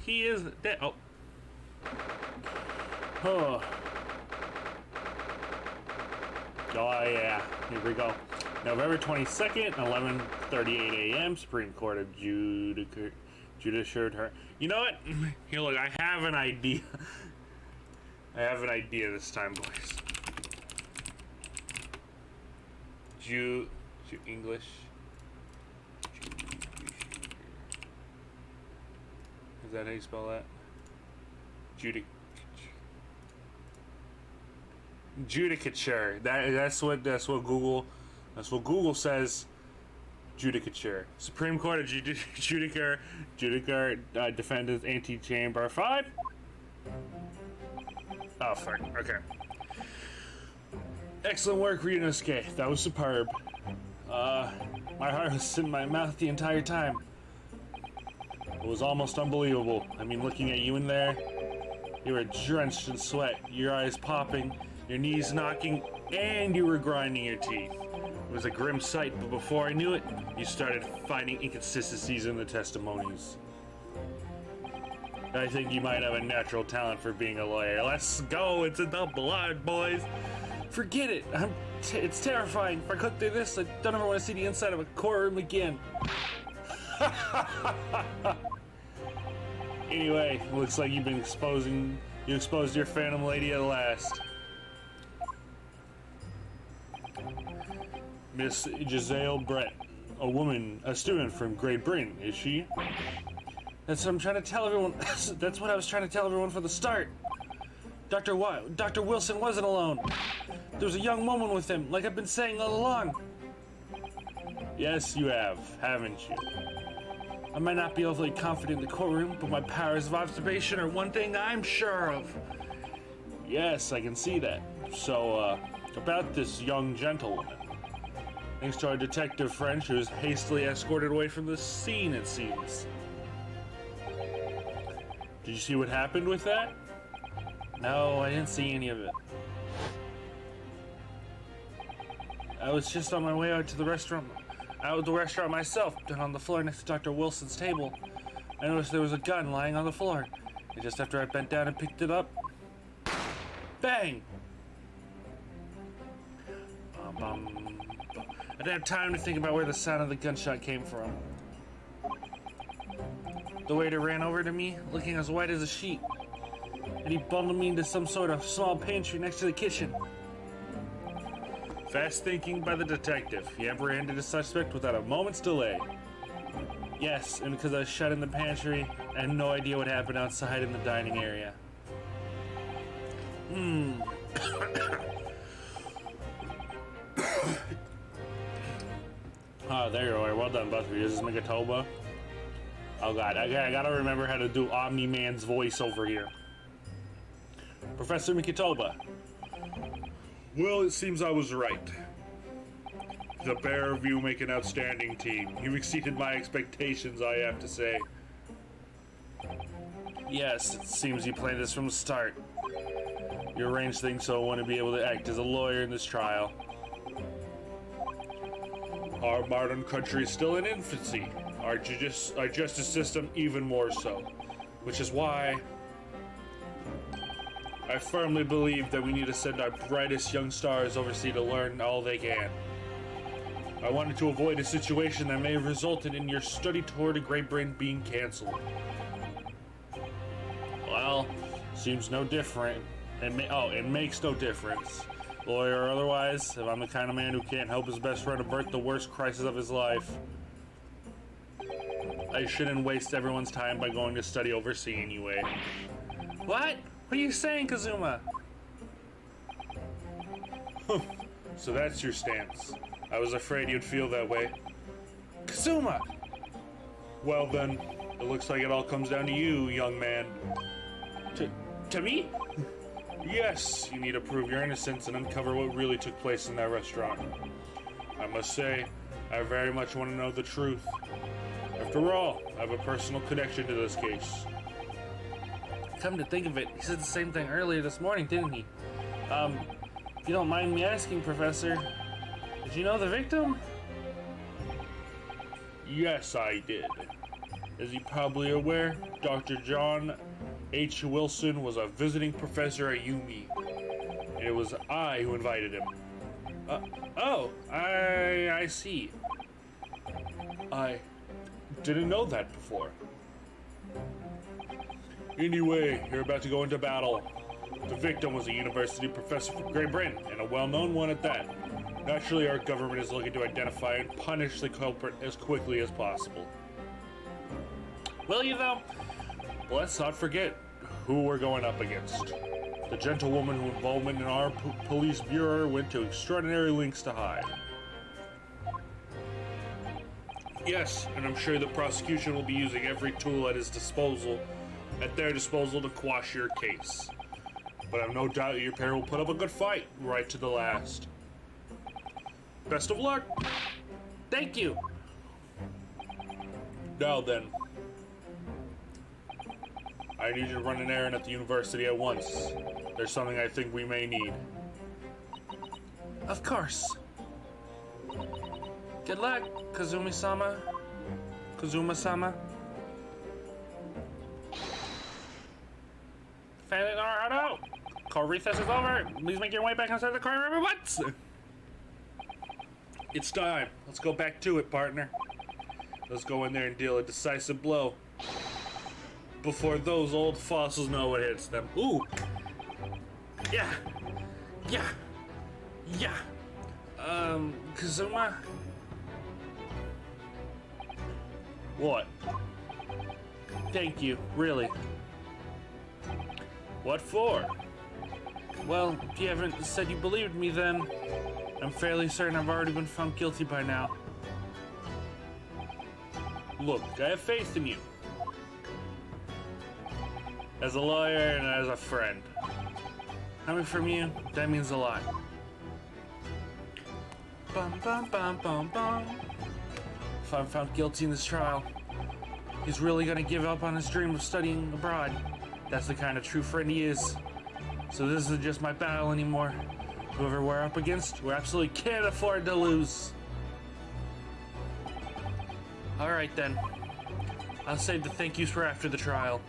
he is dead. Oh. Oh. Oh, yeah. Here we go. November 22nd, 11:38 a.m. Supreme Court adjudicated her. You know what? Here, look, I have an idea. I have an idea this time, boys. English. Is that how you spell that? Judicature. That's what Google says. Judicature. Supreme Court of Judicature. Defendants Antechamber 5. Oh fuck. Okay. Excellent work, Ryunosuke. That was superb. My heart was in my mouth the entire time. It was almost unbelievable. I mean, looking at you in there, you were drenched in sweat, your eyes popping, your knees knocking, and you were grinding your teeth. It was a grim sight, but before I knew it, you started finding inconsistencies in the testimonies. I think you might have a natural talent for being a lawyer. Let's go, it's in the blood, boys. Forget it, it's terrifying. If I click through this, I don't ever want to see the inside of a courtroom again. Anyway, looks like you exposed your phantom lady at last. Miss Giselle Brett, a student from Great Britain, is she? That's what I'm trying to tell everyone. That's what I was trying to tell everyone from the start. Dr. Wilson wasn't alone. There was a young woman with him, like I've been saying all along. Yes, you have, haven't you? I might not be overly confident in the courtroom, but my powers of observation are one thing I'm sure of. Yes, I can see that. So, about this young gentlewoman. Thanks to our detective friend, she was hastily escorted away from the scene, it seems. Did you see what happened with that? No, I didn't see any of it. I was just on my way out of the restaurant myself, down on the floor next to Dr. Wilson's table. I noticed there was a gun lying on the floor. And just after I bent down and picked it up, bang! I didn't have time to think about where the sound of the gunshot came from. The waiter ran over to me, looking as white as a sheet, and he bundled me into some sort of small pantry next to the kitchen. Fast thinking by the detective. He apprehended the suspect without a moment's delay. Yes, and because I was shut in the pantry, I had no idea what happened outside in the dining area. Oh, there you are. Well done, both of you. This is Mikitoba. Oh god, I gotta remember how to do Omni-Man's voice over here. Professor Mikitoba. Well, it seems I was right. The pair of you make an outstanding team. You've exceeded my expectations, I have to say. Yes, it seems you planned this from the start. You arranged things so I wouldn't be able to act as a lawyer in this trial. Our modern country is still in infancy. Our justice system even more so. Which is why I firmly believe that we need to send our brightest young stars overseas to learn all they can. I wanted to avoid a situation that may have resulted in your study tour to Great Britain being cancelled. Well, seems no different. It makes no difference. Lawyer or otherwise, if I'm the kind of man who can't help his best friend avert the worst crisis of his life, I shouldn't waste everyone's time by going to study overseas anyway. What? What are you saying, Kazuma? So that's your stance. I was afraid you'd feel that way. Kazuma! Well then, it looks like it all comes down to you, young man. To me? Yes, you need to prove your innocence and uncover what really took place in that restaurant. I must say, I very much want to know the truth. After all, I have a personal connection to this case. Come to think of it, he said the same thing earlier this morning, didn't he? If you don't mind me asking, Professor, did you know the victim? Yes, I did. As you're probably aware, Dr. John H. Wilson was a visiting professor at UME, and it was I who invited him. I see. I didn't know that before. Anyway, you're about to go into battle. The victim was a university professor from Great Britain, and a well-known one at that. Naturally, our government is looking to identify and punish the culprit as quickly as possible. Will you, though? Let's not forget who we're going up against. The gentlewoman whose involvement in our police bureau went to extraordinary lengths to hide. Yes, and I'm sure the prosecution will be using every tool at their disposal to quash your case. But I've no doubt your pair will put up a good fight, right to the last. Best of luck! Thank you! Now then, I need you to run an errand at the university at once. There's something I think we may need. Of course. Good luck, Kazumi-sama. Kazuma-sama. Phoenix Naruhodo! Call recess is over. Please make your way back inside the courtroom at once! It's time. Let's go back to it, partner. Let's go in there and deal a decisive blow before those old fossils know what hits them. Ooh! Yeah! Yeah! Yeah! Kazuma? What? Thank you, really. What for? Well, if you haven't said you believed me, then I'm fairly certain I've already been found guilty by now. Look, I have faith in you. As a lawyer and as a friend. Coming from you, that means a lot. Bum bum bum bum bum. If I'm found guilty in this trial, he's really gonna give up on his dream of studying abroad. That's the kind of true friend he is. So this isn't just my battle anymore. Whoever we're up against, we absolutely can't afford to lose. Alright then. I'll save the thank yous for after the trial.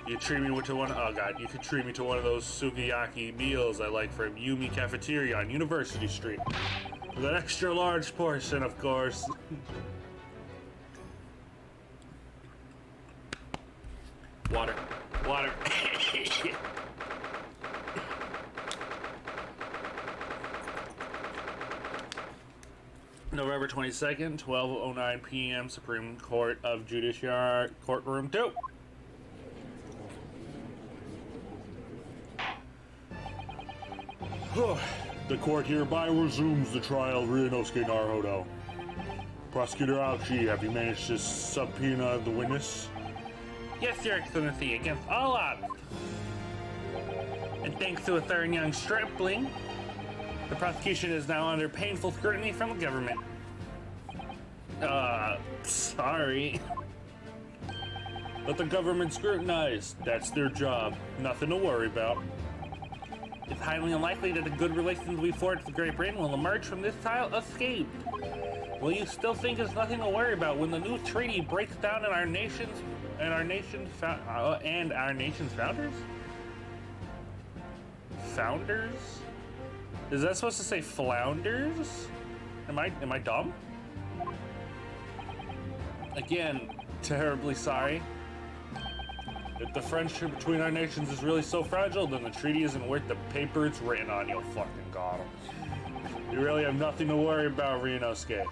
You treat me to one. Oh god, you could treat me to one of those sukiyaki meals I like from Yumi Cafeteria on University Street. With an extra large portion, of course. Water. Water. November 22nd, 12:09 p.m. Supreme Court of Judiciary, Courtroom 2. The court hereby resumes the trial of Ryunosuke Naruhodo. Prosecutor Aochi, have you managed to subpoena the witness? Yes, Your Excellency, against all odds. And thanks to a third young stripling, the prosecution is now under painful scrutiny from the government. Sorry. Let the government scrutinize. That's their job. Nothing to worry about. It's highly unlikely that the good relations we forged with Great Britain will emerge from this trial unscathed. Will you still think there's nothing to worry about when the new treaty breaks down in our nation's founders? Founders? Is that supposed to say flounders? Am I dumb? Again, terribly sorry. If the friendship between our nations is really so fragile, then the treaty isn't worth the paper it's written on, you fucking god. You really have nothing to worry about, Ryunosuke.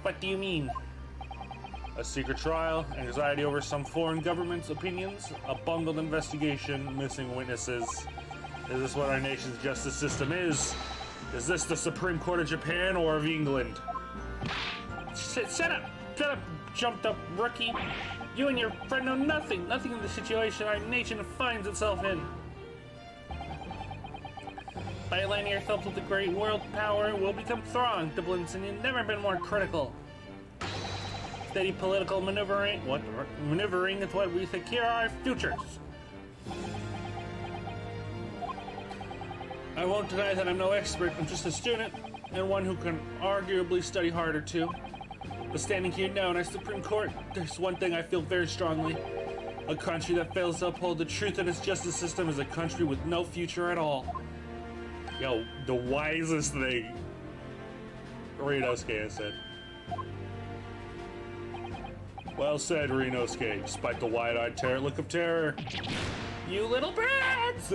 What do you mean? A secret trial, anxiety over some foreign government's opinions, a bungled investigation, missing witnesses. Is this what our nation's justice system is? Is this the Supreme Court of Japan or of England? Shut up! Shut up, jumped up rookie! You and your friend know nothing in the situation our nation finds itself in. By aligning yourself with the great world power, we'll become strong, Dublins, and you've never been more critical. Steady political maneuvering is what we secure our futures. I won't deny that I'm no expert, I'm just a student. and one who can arguably study harder too. But standing here now in our Supreme Court, there's one thing I feel very strongly. A country that fails to uphold the truth in its justice system is a country with no future at all. Yo, the wisest thing Ryunosuke has said. Well said, Ryunosuke, despite the wide-eyed look of terror. You little brats!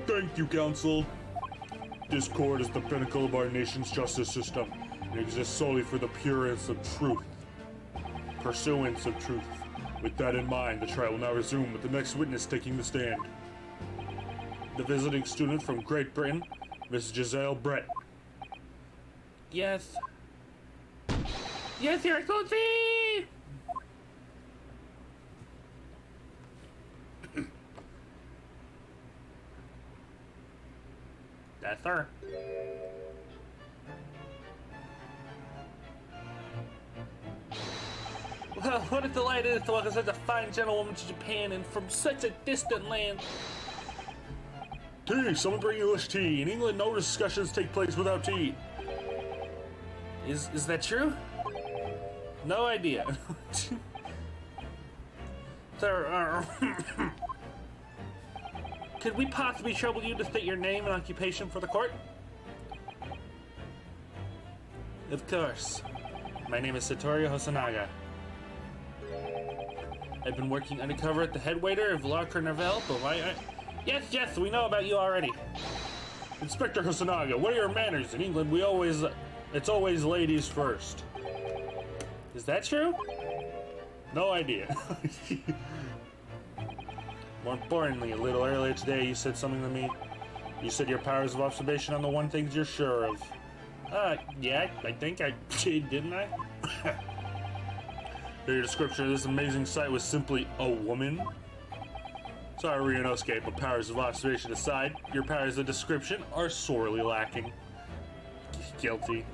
Thank you, Counsel. This court is the pinnacle of our nation's justice system. It exists solely for the pursuance of truth. With that in mind, the trial will now resume with the next witness taking the stand. The visiting student from Great Britain, Miss Giselle Brett. Yes. Yes, Your Excellency! That's her. Well, what a delight it is to welcome such a fine gentlewoman to Japan and from such a distant land. Tea! Someone bring English tea. In England, no discussions take place without tea. Is that true? No idea. Sir, could we possibly trouble you to state your name and occupation for the court? Of course. My name is Satoru Hosonaga. I've been working undercover at the head waiter of La Carnival, but why Yes, we know about you already. Inspector Hosonaga, what are your manners? In England, it's always ladies first. Is that true? No idea. More importantly, a little earlier today, you said something to me. You said your powers of observation on the one things you're sure of. Yeah, I think I did, didn't I? Your description of this amazing sight was simply a woman? Sorry, Ryunosuke, but powers of observation aside, your powers of description are sorely lacking. Guilty.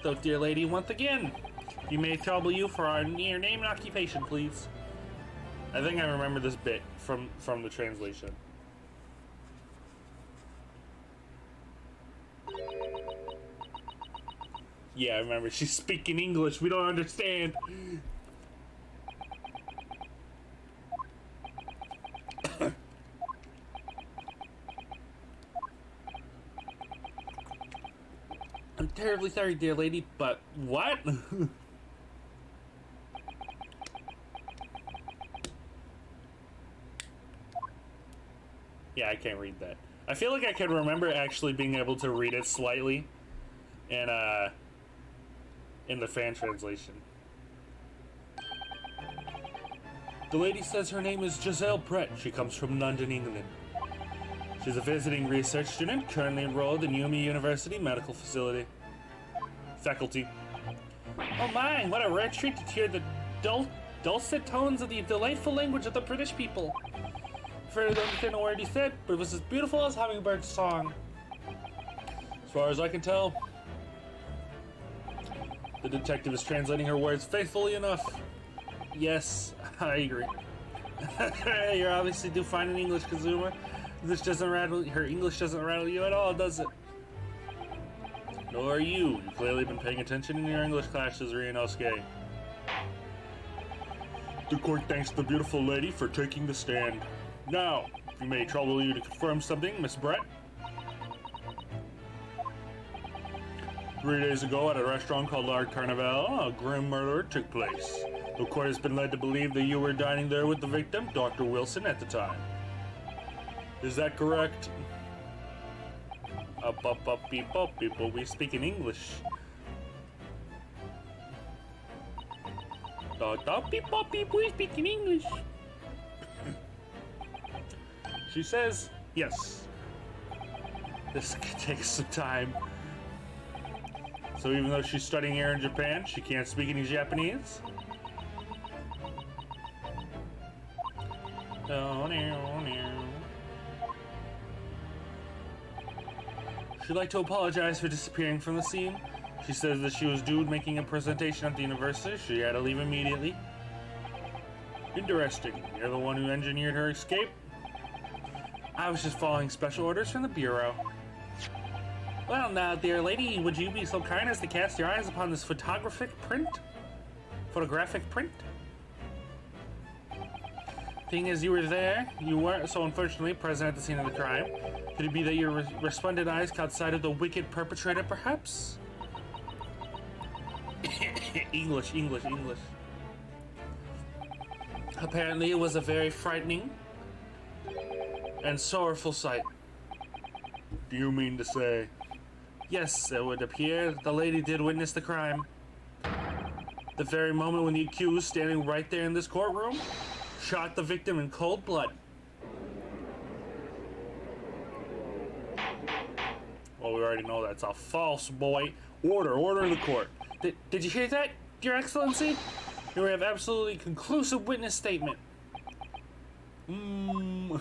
So, dear lady, once again, you may trouble you for your name and occupation, please. I think I remember this bit from the translation. Yeah, I remember. She's speaking English. We don't understand. I'm terribly sorry, dear lady, but what? Yeah, I can't read that. I feel like I can remember actually being able to read it slightly in the fan translation. The lady says her name is Giselle Brett. She comes from London, England. She's a visiting research student, currently enrolled in Yumi University Medical Facility. Faculty. Oh my, what a rare treat to hear the dulcet tones of the delightful language of the British people. I don't understand a word he said, but it was as beautiful as Hummingbird's song. As far as I can tell, the detective is translating her words faithfully enough. Yes, I agree. You're obviously do fine in English, Kazuma. Her English doesn't rattle you at all, does it? Nor are you. You've clearly been paying attention in your English classes, Ryunosuke. The court thanks the beautiful lady for taking the stand. Now, if you may trouble you to confirm something, Miss Brett. 3 days ago at a restaurant called La Carnival, a grim murder took place. The court has been led to believe that you were dining there with the victim, Dr. Wilson, at the time. Is that correct? Up, beep, people, we speak in English. Beep, we speak in English. She says, yes. This could take some time. So even though she's studying here in Japan, she can't speak any Japanese? Oh, no. She'd like to apologize for disappearing from the scene. She says that she was due making a presentation at the university. She had to leave immediately. Interesting. You're the one who engineered her escape? I was just following special orders from the Bureau. Well, now, dear lady, would you be so kind as to cast your eyes upon this photographic print? Thing is, you were there. You weren't so unfortunately present at the scene of the crime. Could it be that your resplendent eyes caught sight of the wicked perpetrator, perhaps? English. Apparently, it was a very frightening and sorrowful sight. Do you mean to say? Yes, it would appear the lady did witness the crime. The very moment when the accused, standing right there in this courtroom, shot the victim in cold blood. Well, we already know that's a false, boy. Order in the court. Did you hear that, Your Excellency? Here we have absolutely conclusive witness statement. Well,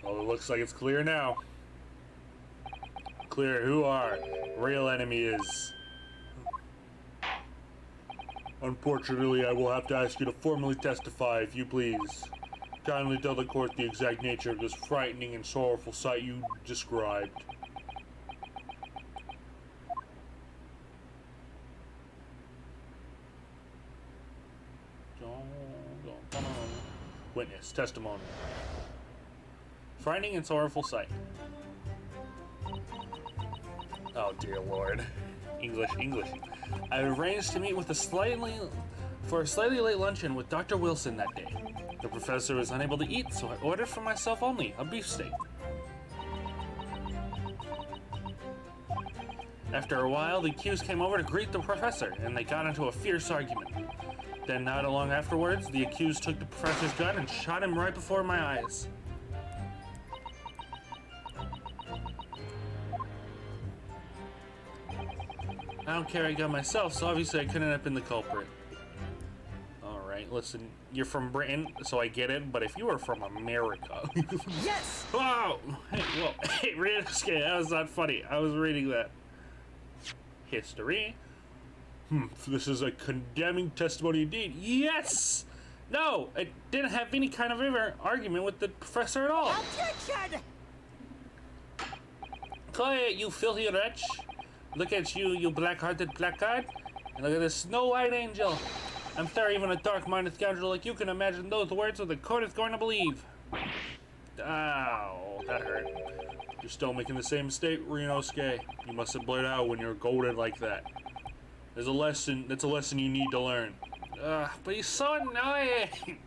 it looks like it's clear now. Clear who our real enemy is. Unfortunately, I will have to ask you to formally testify, if you please. Kindly tell the court the exact nature of this frightening and sorrowful sight you described. Witness, testimony. Frightening and sorrowful sight. Oh dear Lord. English. I had arranged to meet with for a slightly late luncheon with Dr. Wilson that day. The professor was unable to eat, so I ordered for myself only a beefsteak. After a while, the accused came over to greet the professor, and they got into a fierce argument. Then, not long afterwards, the accused took the professor's gun and shot him right before my eyes. I don't carry a gun myself, so obviously I couldn't have been the culprit. Alright, listen, you're from Britain, so I get it, but if you were from America... Yes! Wow! Hey, Ryunosuke, that was not funny. I was reading that. History. This is a condemning testimony indeed. Yes! No, I didn't have any kind of argument with the professor at all. Objection! Quiet, you filthy wretch. Look at you, you black-hearted blackguard. And look at this snow-white angel. I'm sorry even a dark-minded scoundrel like you can imagine those words that the court is going to believe. Ow, that hurt. You're still making the same mistake, Ryunosuke. You mustn't blurt out when you're goaded like that. There's a lesson. That's a lesson you need to learn. But he's so annoying.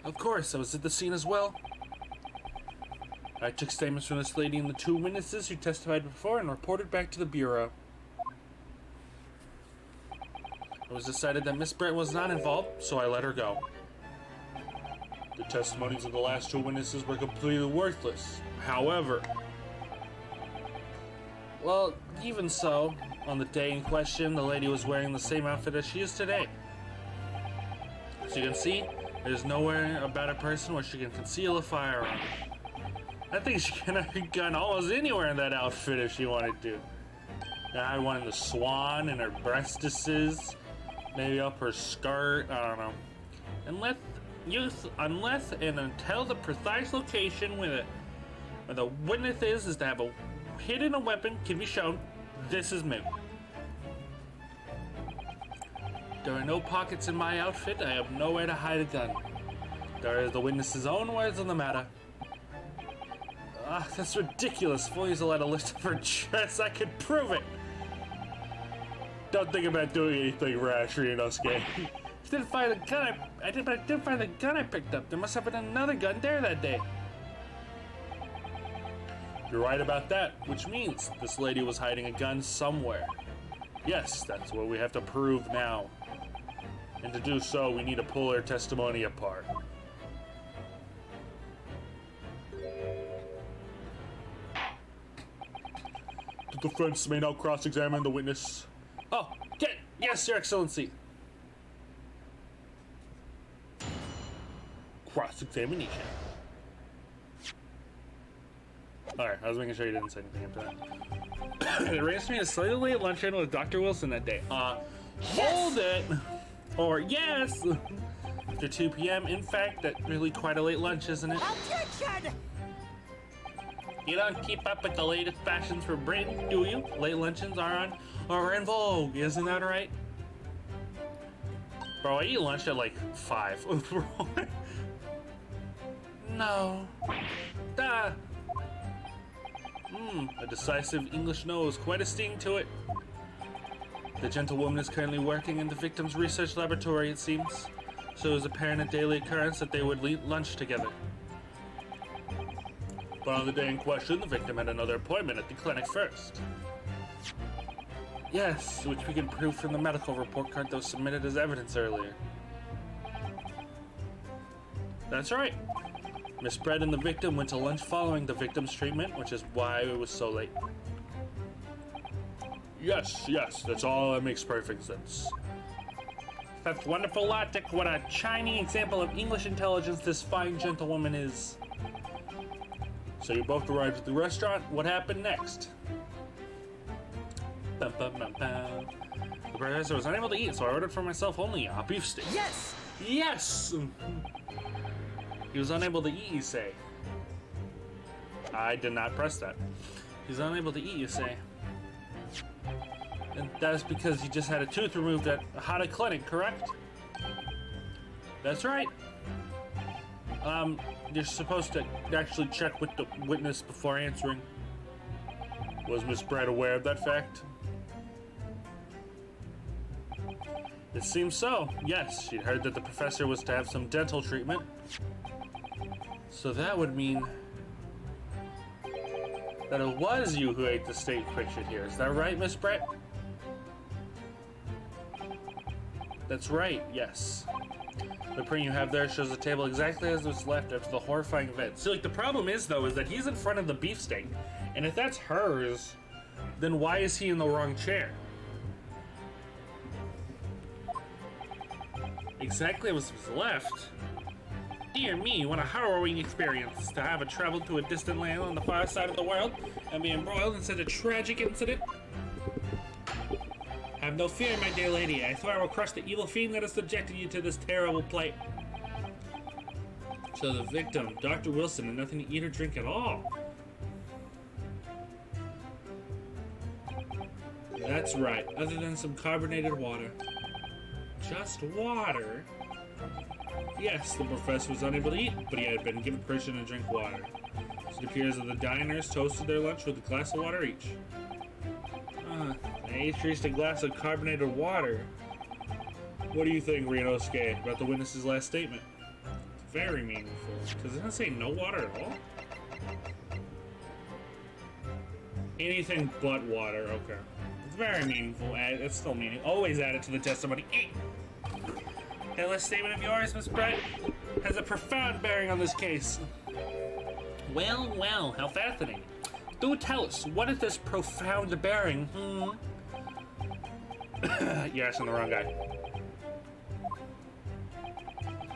Of course, I was at the scene as well. I took statements from this lady and the two witnesses who testified before and reported back to the bureau. It was decided that Miss Brett was not involved, so I let her go. The testimonies of the last two witnesses were completely worthless. However, well, even so, on the day in question, the lady was wearing the same outfit as she is today. As you can see, there's nowhere about a person where she can conceal a firearm. I think she can have a gun almost anywhere in that outfit if she wanted to. I had one in the swan, in her breastises, maybe up her skirt, I don't know. Unless and until the precise location where the witness is to have hidden a weapon can be shown, this is moot. There are no pockets in my outfit. I have nowhere to hide a gun. There are the witness's own words on the matter. That's ridiculous. If only he's allowed to lift up her dress, I could prove it. don't think about doing anything rash, Ryunosuke. I didn't find the gun. I didn't find the gun I picked up. There must have been another gun there that day. You're right about that, which means this lady was hiding a gun somewhere. Yes, that's what we have to prove now. And to do so, we need to pull her testimony apart. The defense may now cross-examine the witness. Oh, yes, Your Excellency. Cross-examination. Alright, I was making sure you didn't say anything after that. It arranged me a slightly late luncheon with Dr. Wilson that day. Hold it! Or yes! After 2 p.m., in fact, that's really quite a late lunch, isn't it? Objection! You don't keep up with the latest fashions for Britain, do you? Late luncheons are in vogue, isn't that right? Bro, I eat lunch at like 5. No. Duh. A decisive English no is quite a sting to it. The gentlewoman is currently working in the victim's research laboratory, it seems. So it was apparent a daily occurrence that they would eat lunch together. But on the day in question, the victim had another appointment at the clinic first. Yes, which we can prove from the medical report card that was submitted as evidence earlier. That's right. Miss Brett and the victim went to lunch following the victim's treatment, which is why it was so late. Yes, that's all. That makes perfect sense. That's wonderful logic. What a shining example of English intelligence this fine gentlewoman is. So you both arrived at the restaurant. What happened next? Bum, bum, bum, bum. The professor was unable to eat, so I ordered for myself only a beef steak. Yes! Yes! He was unable to eat, you say. I did not press that. He's unable to eat, you say. And that is because he just had a tooth removed at a Hada clinic, correct? That's right. You're supposed to actually check with the witness before answering. Was Miss Brett aware of that fact? It seems so. Yes, she'd heard that the professor was to have some dental treatment. So that would mean that it was you who ate the steak pictured here. Is that right, Miss Brett? That's right, yes. The print you have there shows the table exactly as it was left after the horrifying event. So, like, the problem is, though, is that he's in front of the beefsteak, and if that's hers, then why is he in the wrong chair? Exactly as it was left? Dear me, what a harrowing experience to have traveled to a distant land on the far side of the world and be embroiled in such a tragic incident. Have no fear, my dear lady. I swear I will crush the evil fiend that has subjected you to this terrible plight. So the victim, Dr. Wilson, had nothing to eat or drink at all. That's right, other than some carbonated water. Just water? Yes, the professor was unable to eat, but he had been given permission to drink water. So it appears that the diners toasted their lunch with a glass of water each. They each reached a glass of carbonated water. What do you think, Ryunosuke, about the witness's last statement? It's very meaningful. Does it not say no water at all? Anything but water, okay. It's very meaningful. It's still meaningful. Always add it to the testimony. That last statement of yours, Miss Brett, has a profound bearing on this case. Well, how fascinating. Do tell us, what is this profound bearing? You're asking the wrong guy.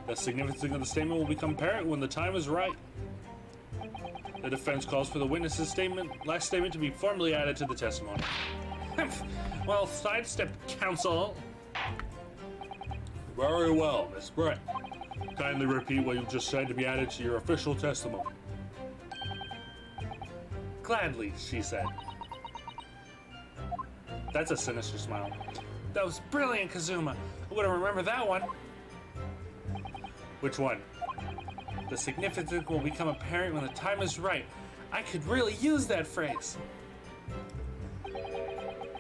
The significance of the statement will become apparent when the time is right. The defense calls for the witness's last statement to be formally added to the testimony. Well, sidestep, counsel. Very well, Miss Brett. Kindly repeat what you've just said to be added to your official testimony. Gladly, she said. That's a sinister smile. That was brilliant, Kazuma. I would have remembered that one. Which one? The significance will become apparent when the time is right. I could really use that phrase.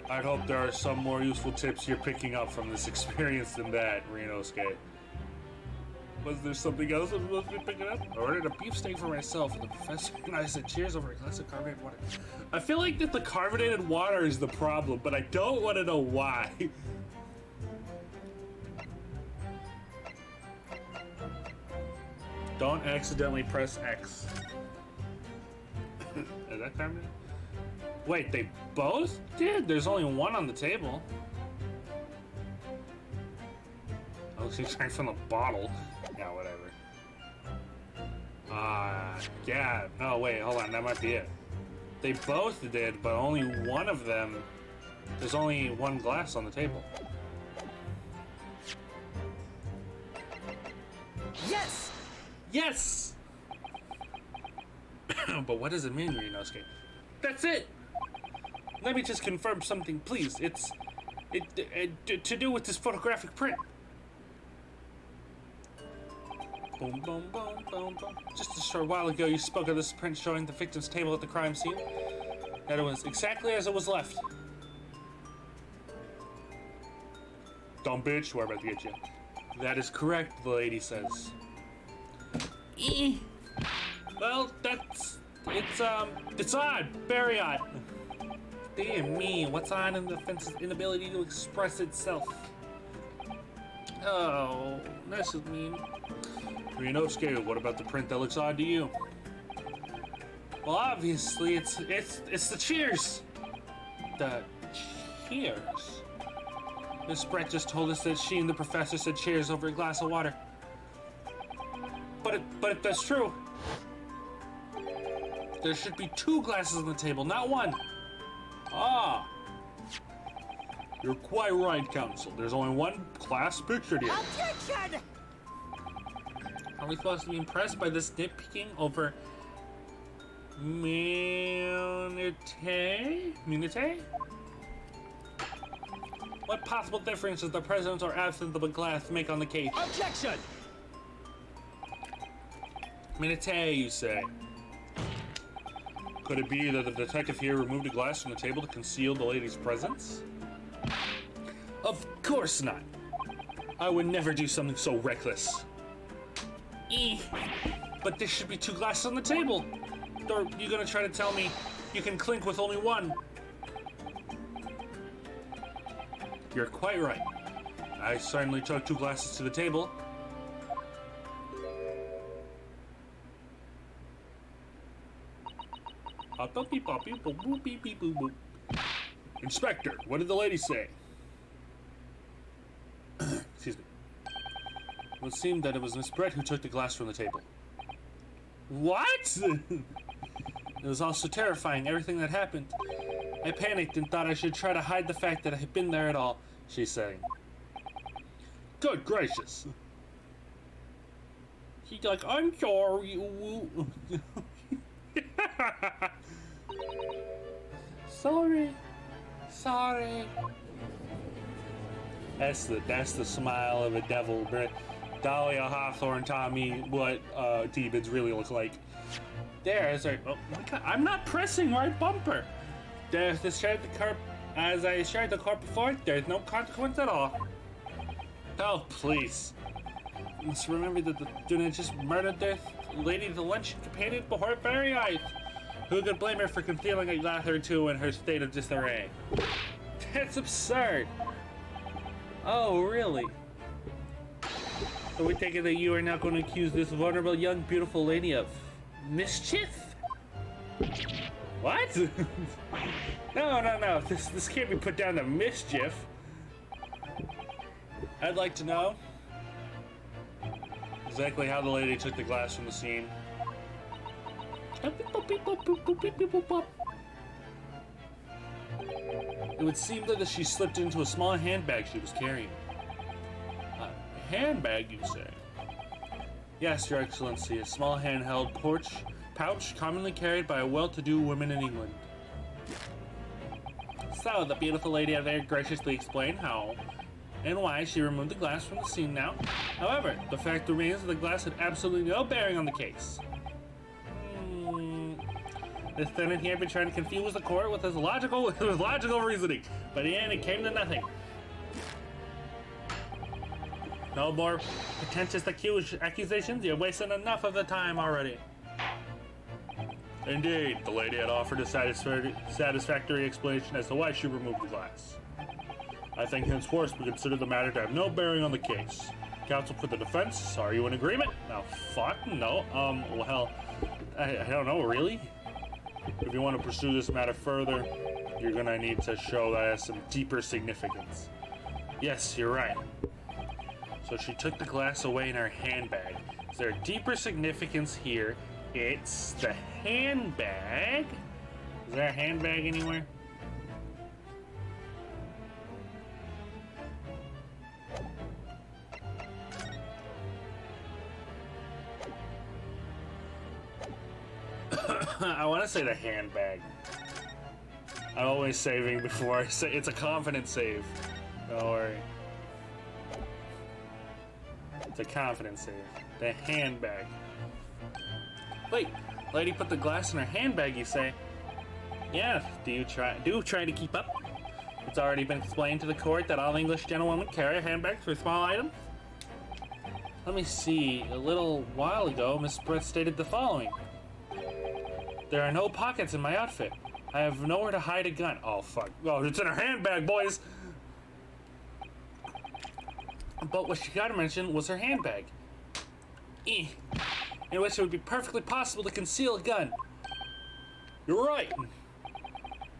I'd hope there are some more useful tips you're picking up from this experience than that, Ryunosuke. Was there something else I'm supposed to be picking up? I ordered a beefsteak for myself, and the professor and I said cheers over a glass of carbonated water. I feel like that the carbonated water is the problem, but I don't want to know why. Don't accidentally press X. Is that carbonated? Wait, they both did? There's only one on the table. Oh, she's drank from the bottle. Yeah, whatever. Yeah. No, wait, hold on. That might be it. They both did, but only one of them. There's only one glass on the table. Yes! Yes! But what does it mean, Ryunosuke? That's it! Let me just confirm something, please. It's to do with this photographic print. Boom, boom, boom, boom, boom. Just a short while ago, you spoke of this print showing the victim's table at the crime scene. That it was exactly as it was left. Dumb bitch, we're about to get you. That is correct, the lady says. Well, it's odd. Very odd. Damn me, what's odd in the offense's inability to express itself? Oh, this is mean. Ryunosuke, what about the print that looks odd to you? Well, obviously, it's the cheers. The cheers? Miss Brett just told us that she and the professor said cheers over a glass of water. But if that's true, there should be 2 glasses on the table, not 1. Ah! You're quite right, Counsel. There's only 1 class pictured here. Objection! Are we supposed to be impressed by this nitpicking over Minute? What possible difference does the presence or absence of a glass make on the case? Objection! Minute, you say? Could it be that the detective here removed a glass from the table to conceal the lady's presence? Of course not. I would never do something so reckless. But there should be 2 glasses on the table. Or you gonna try to tell me you can clink with only 1? You're quite right. I certainly took 2 glasses to the table. Inspector, what did the lady say? Excuse me. It would seem that it was Miss Brett who took the glass from the table. What? It was also terrifying, everything that happened. I panicked and thought I should try to hide the fact that I had been there at all, she's saying. Good gracious. She's like, I'm sorry. Sorry. That's the smile of a devil, Brett. Dahlia Hawthorne taught me what demons really look like. There's a. Oh, I'm not pressing right bumper. As I shared the court before, there's no consequence at all. Oh, please. You must remember that the student just murdered the lady, the luncheon companion, before her very eyes. Who could blame her for concealing a glass or 2 in her state of disarray? That's absurd. Oh, really? So we take it that you are now going to accuse this vulnerable, young, beautiful lady of mischief? What? No. This can't be put down to mischief. I'd like to know exactly how the lady took the glass from the scene. It would seem that she slipped into a small handbag she was carrying. A handbag, you say? Yes, Your Excellency, a small handheld pouch commonly carried by well-to-do women in England. So, the beautiful lady had very graciously explained how and why she removed the glass from the scene now. However, the fact remains that the glass had absolutely no bearing on the case. The defendant here had been trying to confuse the court with his logical reasoning, but in the end it came to nothing. No more pretentious accusations, you're wasting enough of the time already. Indeed, the lady had offered a satisfactory explanation as to why she removed the glass. I think henceforth we consider the matter to have no bearing on the case. Counsel for the defense, are you in agreement? No, fuck no. Well, I don't know, really? If you want to pursue this matter further, you're gonna need to show that it has some deeper significance. Yes, you're right. So she took the glass away in her handbag. Is there a deeper significance here? It's the handbag. Is there a handbag anywhere? I want to say the handbag. I'm always saving before I say it's a confident save. Don't worry. It's a confident save. The handbag. Wait, lady put the glass in her handbag, you say? Yeah, do try to keep up. It's already been explained to the court that all English gentlewomen carry handbags for small items. Let me see. A little while ago, Miss Brett stated the following. There are no pockets in my outfit. I have nowhere to hide a gun. Oh, fuck. Oh, it's in her handbag, boys! But what she gotta mention was her handbag. In which it would be perfectly possible to conceal a gun. You're right!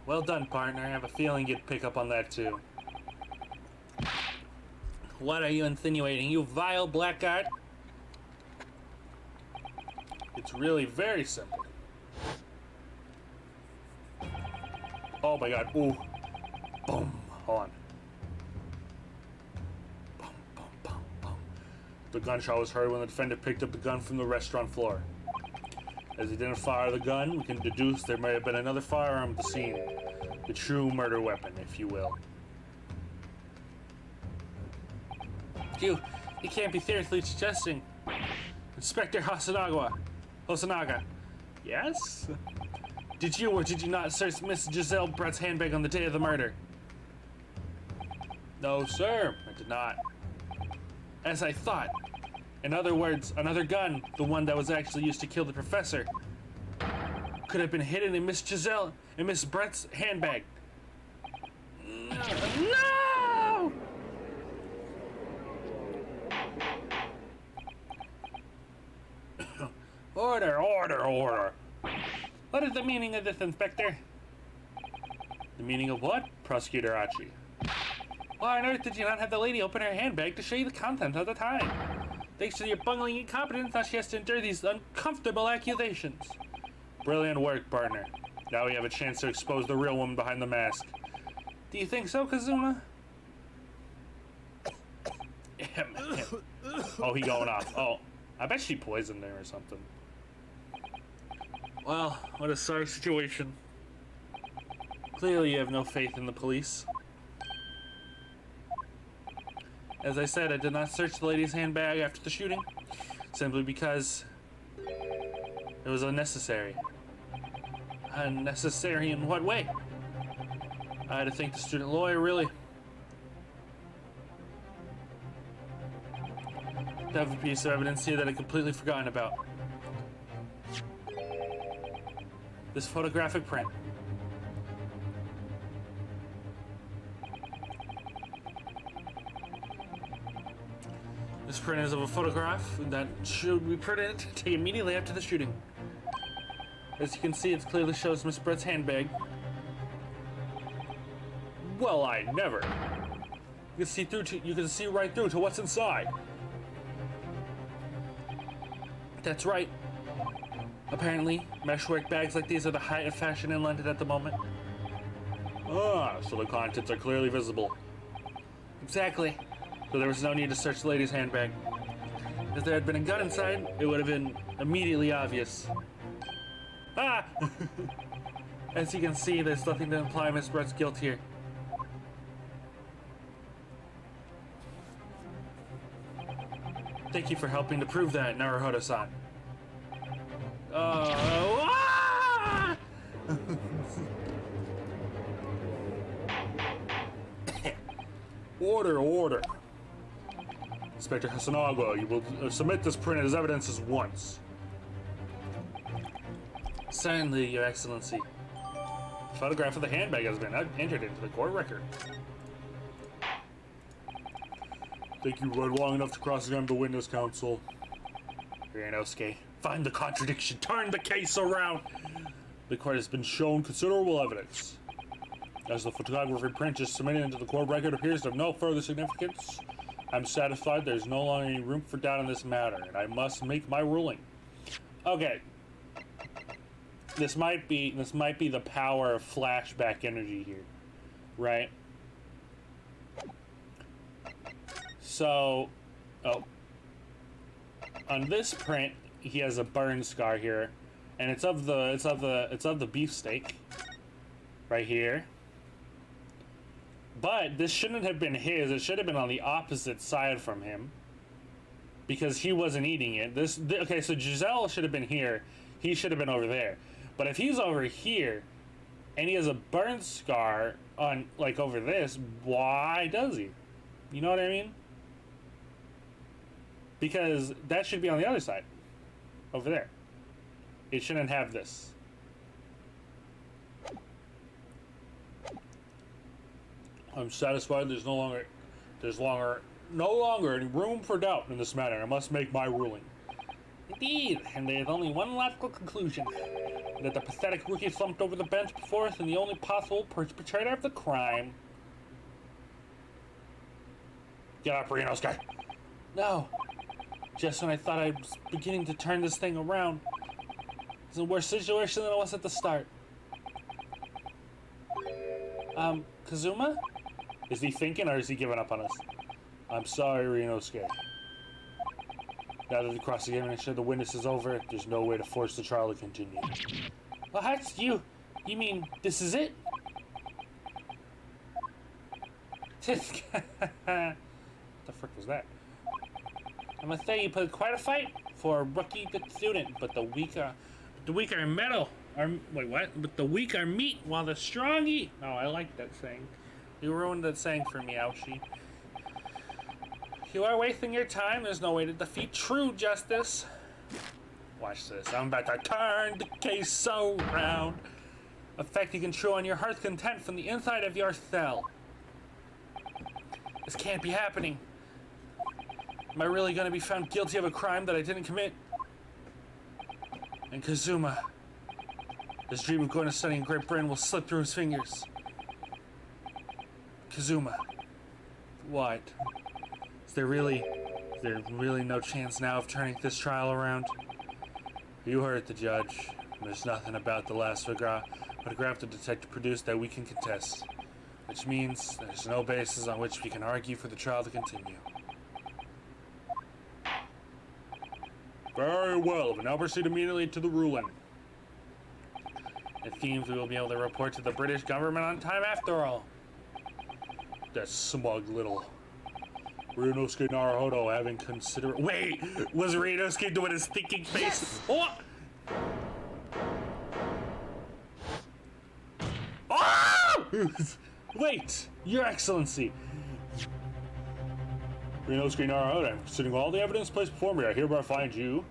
Well done, partner. I have a feeling you'd pick up on that, too. What are you insinuating, you vile blackguard? It's really very simple. Oh my god, ooh. Boom. Hold on. Boom, boom, boom, boom. The gunshot was heard when the defendant picked up the gun from the restaurant floor. As he didn't fire the gun, we can deduce there may have been another firearm at the scene. The true murder weapon, if you will. You can't be seriously suggesting. Inspector Hosonaga. Yes? Did you or did you not search Miss Giselle Brett's handbag on the day of the murder? No, sir, I did not. As I thought. In other words, another gun, the one that was actually used to kill the professor, could have been hidden in Miss Brett's handbag. No! Order. What is the meaning of this, Inspector? The meaning of what, Prosecutor Achi? Why on earth did you not have the lady open her handbag to show you the contents at the time? Thanks to your bungling incompetence, now she has to endure these uncomfortable accusations. Brilliant work, partner. Now we have a chance to expose the real woman behind the mask. Do you think so, Kazuma? Oh, he going off. Oh, I bet she poisoned her or something. Well, what a sorry situation. Clearly you have no faith in the police. As I said, I did not search the lady's handbag after the shooting, simply because it was unnecessary. Unnecessary in what way? I had to thank the student lawyer, really. I have a piece of evidence here that I'd completely forgotten about. This photographic print. This print is of a photograph that should be printed taken immediately after the shooting. As you can see, it clearly shows Miss Brett's handbag. Well, I never. You can see right through to what's inside. That's right. Apparently, meshwork bags like these are the height of fashion in London at the moment. Ah, so the contents are clearly visible. Exactly. So there was no need to search the lady's handbag. If there had been a gun inside, it would have been immediately obvious. Ah! As you can see, there's nothing to imply Miss Brett's guilt here. Thank you for helping to prove that, Naruhodo-san. Ah! Order. Inspector Hosonaga, you will submit this print as evidence as once. Certainly, Your Excellency. The photograph of the handbag has been entered into the court record. Think you read long enough to cross-examine the witness, counsel. Ryunosuke, find the contradiction. Turn the case around. The court has been shown considerable evidence. As the photography print just submitted into the court record appears of no further significance, I'm satisfied there's no longer any room for doubt on this matter, and I must make my ruling. Okay. This might be the power of flashback energy here, right? So, on this print, he has a burn scar here, and it's of the beefsteak right here. But this shouldn't have been his. It should have been on the opposite side from him, because he wasn't eating it. Okay, so Giselle should have been here. He should have been over there. But if he's over here and he has a burn scar on, like, over this, why does he? You know what I mean? Because that should be on the other side, over there. It shouldn't have this. I'm satisfied there's no longer any room for doubt in this matter. I must make my ruling. Indeed, and there's only one logical conclusion: that the pathetic rookie slumped over the bench before us and the only possible perpetrator of the crime. Get up, Ryunosuke. No. Just when I thought I was beginning to turn this thing around, it's a worse situation than it was at the start. Kazuma? Is he thinking, or is he giving up on us? I'm sorry, Ryunosuke. Now that the cross-examination of the witness is over, there's no way to force the trial to continue. What? You mean this is it? What the frick was that? I must say, you put quite a fight for a rookie good student, but the weak are metal. Wait, what? But the weak are meat, while the strong eat. Oh, I like that saying. You ruined that saying for me, Ouchie. You are wasting your time. There's no way to defeat true justice. Watch this. I'm about to turn the case so round. Effect you can chew on your heart's content from the inside of your cell. This can't be happening. Am I really going to be found guilty of a crime that I didn't commit? And Kazuma, his dream of going to study in Great Britain will slip through his fingers. Kazuma, what? Is there really no chance now of turning this trial around? You heard the judge. There's nothing about the last photograph the detective produced that we can contest, which means there's no basis on which we can argue for the trial to continue. Very well, but now proceed immediately to the ruling. It seems we will be able to report to the British government on time after all. That smug little Ryunosuke Naruhodo having considered. Wait! Was Ryunosuke doing his thinking face? Yes! Oh! Oh! Wait! Your Excellency! Ryunosuke Naruhodo, considering all the evidence placed before me, I hereby find you